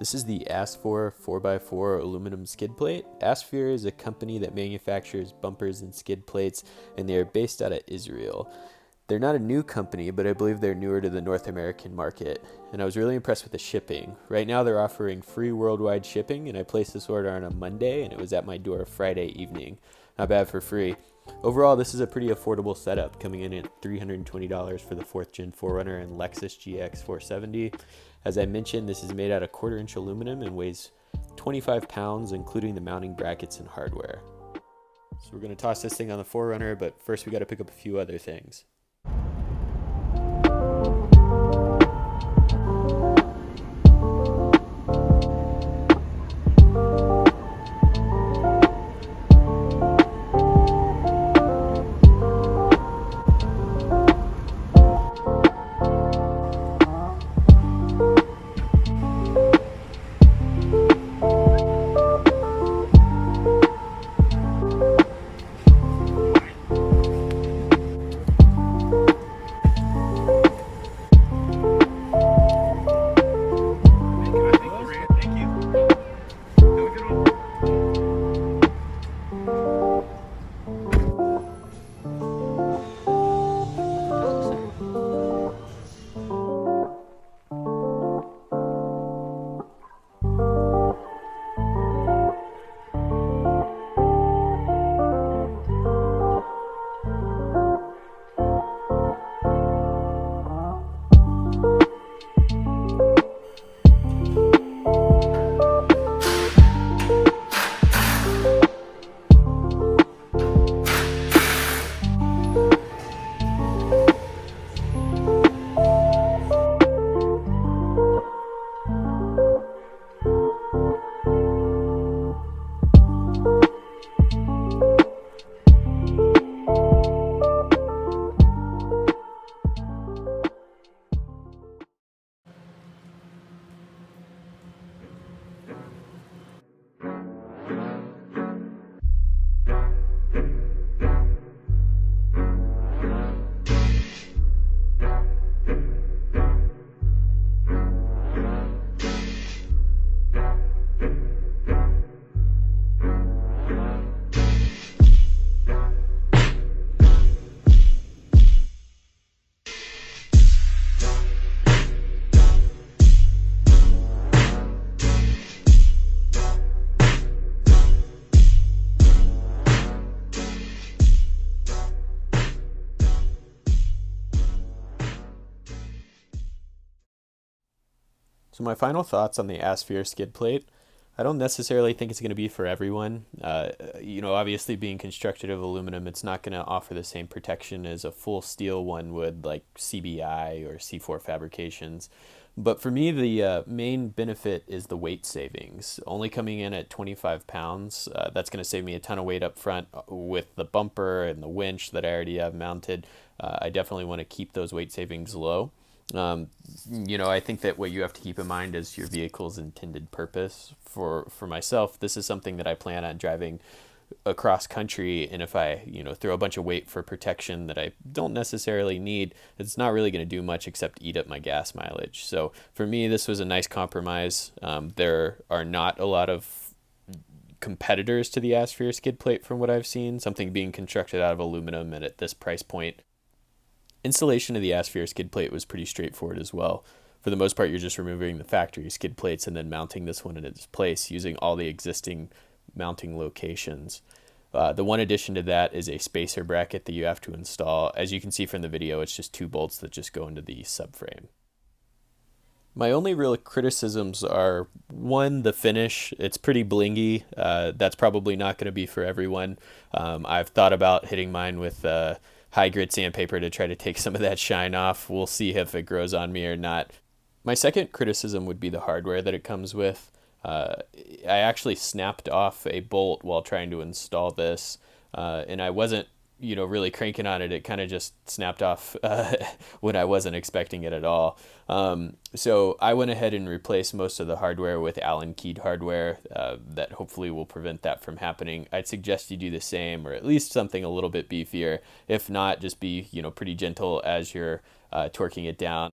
This is the Asfir 4x4 aluminum skid plate. Asfir is a company that manufactures bumpers and skid plates, and they are based out of Israel. They're not a new company, but I believe they're newer to the North American market, and I was really impressed with the shipping. Right now they're offering free worldwide shipping, and I placed this order on a Monday, and it was at my door Friday evening. Not bad for free. Overall, this is a pretty affordable setup, coming in at $320 for the 4th Gen 4Runner and Lexus GX 470. As I mentioned, this is made out of 1/4 inch aluminum and weighs 25 pounds, including the mounting brackets and hardware. So we're going to toss this thing on the 4Runner, but first we got to pick up a few other things. So my final thoughts on the Asfir skid plate. I don't necessarily think it's going to be for everyone. Obviously being constructed of aluminum, it's not going to offer the same protection as a full steel one would, like CBI or C4 Fabrications. But for me, the main benefit is the weight savings. Only coming in at 25 pounds, that's going to save me a ton of weight up front with the bumper and the winch that I already have mounted. I definitely want to keep those weight savings low. I think that what you have to keep in mind is your vehicle's intended purpose. For myself, this is something that I plan on driving across country, and if I throw a bunch of weight for protection that I don't necessarily need, it's not really going to do much except eat up my gas mileage. So for me, this was a nice compromise. There are not a lot of competitors to the Asfir skid plate from what I've seen, something being constructed out of aluminum and at this price point. Installation of the Asfir skid plate was pretty straightforward as well. For the most part, you're just removing the factory skid plates and then mounting this one in its place using all the existing mounting locations. The one addition to that is a spacer bracket that you have to install. As you can see from the video, it's just 2 bolts that just go into the subframe. My only real criticisms are, one, the finish. It's pretty blingy. That's probably not going to be for everyone. I've thought about hitting mine with high grit sandpaper to try to take some of that shine off. We'll see if it grows on me or not. My second criticism would be the hardware that it comes with. I actually snapped off a bolt while trying to install this, and I wasn't really cranking on it. It kind of just snapped off when I wasn't expecting it at all. So I went ahead and replaced most of the hardware with Allen keyed hardware that hopefully will prevent that from happening. I'd suggest you do the same, or at least something a little bit beefier. If not, just be pretty gentle as you're torquing it down.